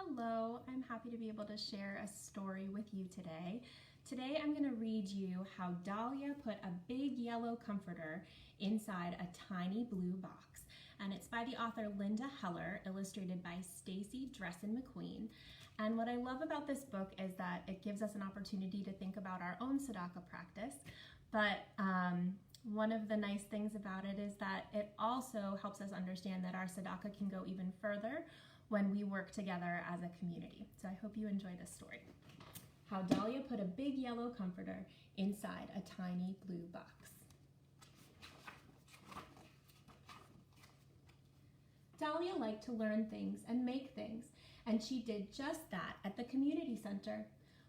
Hello, I'm happy to be able to share a story with you today. Today I'm going to read you how Dalia put a big yellow comforter inside a tiny blue box. And it's by the author Linda Heller, illustrated by Stacy Dressen McQueen. And what I love about this book is that it gives us an opportunity to think about our own tzedakah practice. But one of the nice things about it is that it also helps us understand that our tzedakah can go even further when we work together as a community. So I hope you enjoy this story. How Dalia put a big yellow comforter inside a tiny blue box. Dalia liked to learn things and make things, and she did just that at the community center.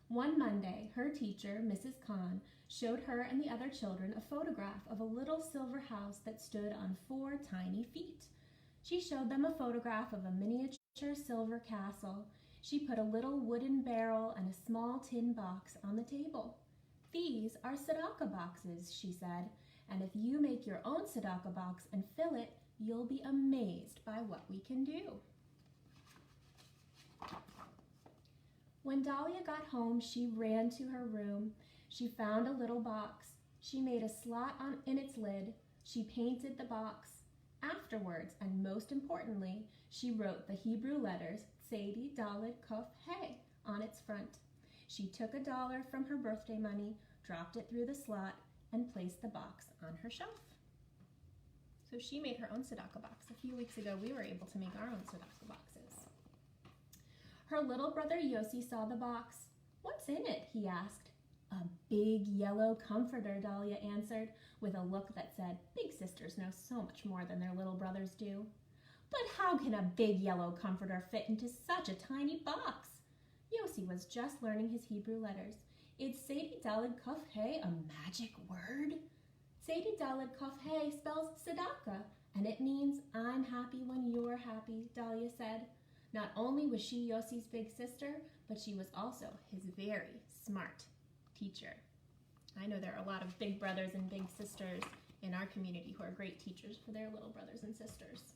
One Monday, her teacher, Mrs. Kahn, showed her and the other children a photograph of a little silver house that stood on 4 tiny feet. She showed them a photograph of a miniature silver castle. She put a little wooden barrel and a small tin box on the table. "These are tzedakah boxes," she said, "and if you make your own tzedakah box and fill it, you'll be amazed by what we can do." When Dalia got home, she ran to her room. She found a little box. She made a slot in its lid. She painted the box. Afterwards, and most importantly, she wrote the Hebrew letters Tzedi, Daled, Kuf, Hey on its front. She took $1 from her birthday money, dropped it through the slot, and placed the box on her shelf. So she made her own tzedakah box. A few weeks ago, we were able to make our own tzedakah boxes. Her little brother Yossi saw the box. "What's in it?" he asked. "A big yellow comforter," Dalia answered, with a look that said, "Big sisters know so much more than their little brothers do." "But how can a big yellow comforter fit into such a tiny box?" Yossi was just learning his Hebrew letters. "Is Tzedi Daled Kuf Hey a magic word?" "Tzedi Daled Kuf Hey spells tzedakah, and it means I'm happy when you're happy," Dalia said. Not only was she Yossi's big sister, but she was also his very smart teacher. I know there are a lot of big brothers and big sisters in our community who are great teachers for their little brothers and sisters.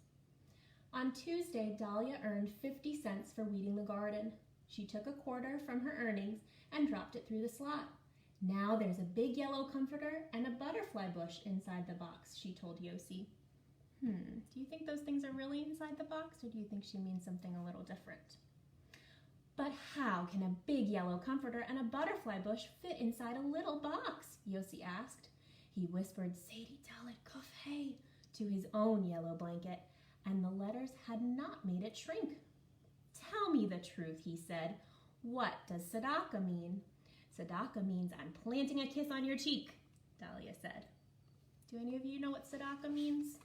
On Tuesday, Dalia earned 50 cents for weeding the garden. She took a quarter from her earnings and dropped it through the slot. "Now there's a big yellow comforter and a butterfly bush inside the box," she told Yossi. Do you think those things are really inside the box, or do you think she means something a little different? "But how can a big yellow comforter and a butterfly bush fit inside a little box?" Yossi asked. He whispered Tzedi Daled Kuf Hey to his own yellow blanket, and the letters had not made it shrink. "Tell me the truth," he said. "What does tzedakah mean?" "Tzedakah means I'm planting a kiss on your cheek," Dalia said. Do any of you know what tzedakah means?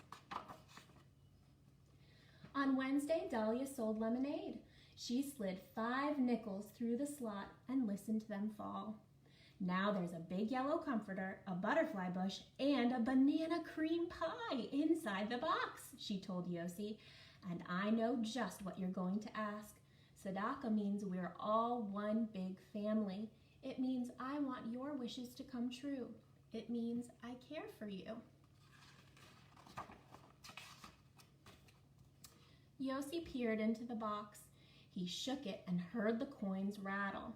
On Wednesday, Dalia sold lemonade. She slid 5 nickels through the slot and listened to them fall. "Now there's a big yellow comforter, a butterfly bush, and a banana cream pie inside the box," she told Yossi. "And I know just what you're going to ask. Tzedakah means we're all one big family. It means I want your wishes to come true. It means I care for you." Yossi peered into the box. He shook it and heard the coins rattle.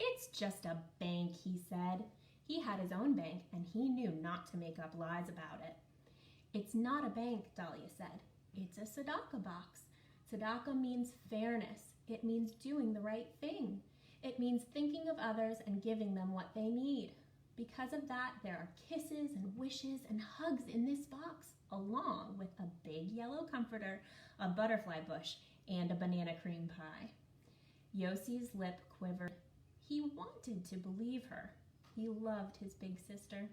"It's just a bank," he said. He had his own bank, and he knew not to make up lies about it. "It's not a bank," Dalia said. "It's a tzedakah box. Tzedakah means fairness. It means doing the right thing. It means thinking of others and giving them what they need. Because of that, there are kisses and wishes and hugs in this box, along with a big yellow comforter, a butterfly bush, and a banana cream pie." Yossi's lip quivered. He wanted to believe her. He loved his big sister.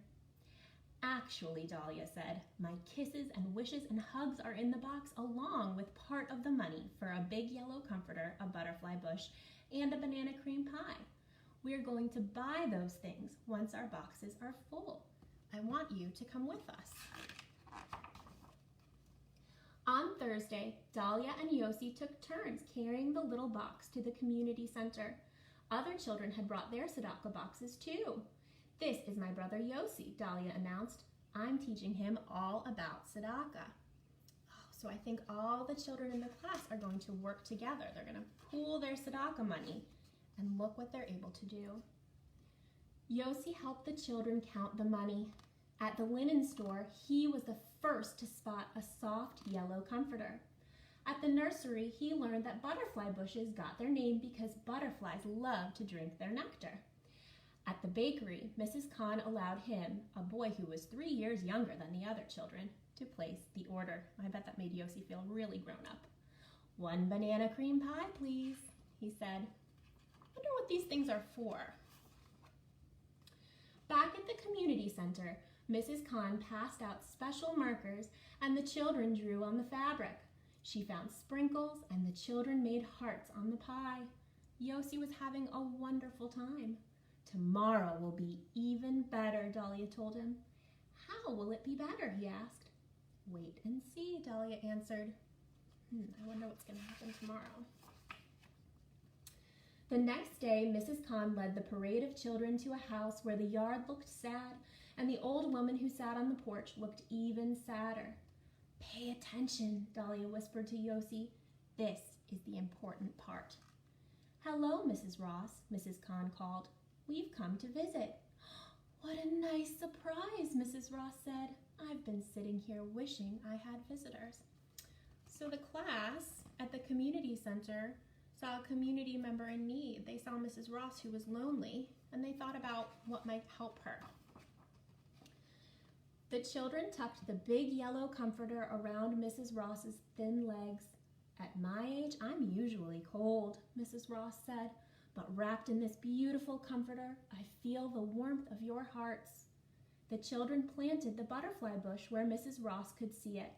"Actually," Dalia said, "my kisses and wishes and hugs are in the box along with part of the money for a big yellow comforter, a butterfly bush, and a banana cream pie. We're going to buy those things once our boxes are full. I want you to come with us." On Thursday, Dalia and Yossi took turns carrying the little box to the community center. Other children had brought their tzedakah boxes too. "This is my brother Yossi," Dalia announced. "I'm teaching him all about tzedakah." "Oh, So I think all the children in the class are going to work together. They're going to pool their tzedakah money, and look what they're able to do. Yossi helped the children count the money. At the linen store, he was the first to spot a soft yellow comforter. At the nursery, he learned that butterfly bushes got their name because butterflies love to drink their nectar. At the bakery, Mrs. Khan allowed him, a boy who was 3 years younger than the other children, to place the order. I bet that made Yossi feel really grown up. 1 banana cream pie, please, he said. I wonder what these things are for. Back at the community center, Mrs. Khan passed out special markers and the children drew on the fabric. She found sprinkles and the children made hearts on the pie. Yossi was having a wonderful time. Tomorrow will be even better, Dalia told him. How will it be better, he asked. Wait and see, Dalia answered. I wonder what's going to happen tomorrow. The next day, Mrs. Khan led the parade of children to a house where the yard looked sad and the old woman who sat on the porch looked even sadder. Pay attention, Dalia whispered to Yossi. This is the important part. Hello, Mrs. Ross, Mrs. Khan called. We've come to visit. What a nice surprise, Mrs. Ross said. I've been sitting here wishing I had visitors. So the class at the community center saw a community member in need. They saw Mrs. Ross who was lonely, and they thought about what might help her. The children tucked the big yellow comforter around Mrs. Ross's thin legs. At my age, I'm usually cold, Mrs. Ross said, but wrapped in this beautiful comforter, I feel the warmth of your hearts. The children planted the butterfly bush where Mrs. Ross could see it.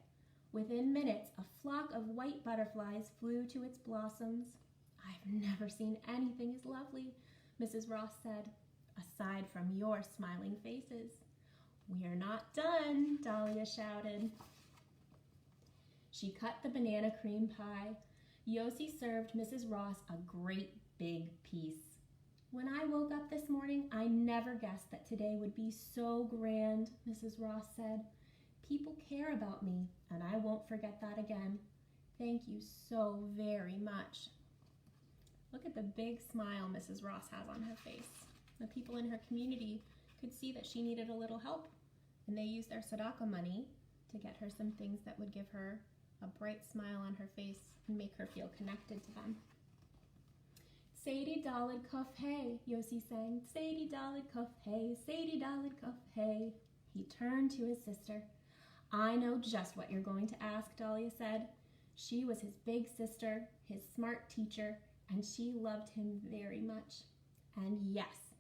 Within minutes, a flock of white butterflies flew to its blossoms. I've never seen anything as lovely, Mrs. Ross said, aside from your smiling faces. We're not done, Dalia shouted. She cut the banana cream pie. Yossi served Mrs. Ross a great big piece. When I woke up this morning, I never guessed that today would be so grand, Mrs. Ross said. People care about me, and I won't forget that again. Thank you so very much. Look at the big smile Mrs. Ross has on her face. The people in her community could see that she needed a little help, and they used their tzedakah money to get her some things that would give her a bright smile on her face and make her feel connected to them. Sadie Dalid Kuf Hey, Yossi sang. Sadie Dalid Kuf Hey, Sadie Dalid Kuf Hey. He turned to his sister. I know just what you're going to ask, Dalia said. She was his big sister, his smart teacher, and she loved him very much. And yes,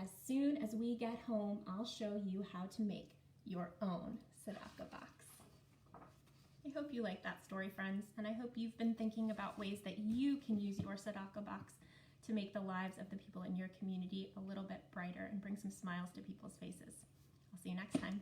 as soon as we get home, I'll show you how to make your own tzedakah box. I hope you like that story, friends, and I hope you've been thinking about ways that you can use your tzedakah box to make the lives of the people in your community a little bit brighter and bring some smiles to people's faces. I'll see you next time.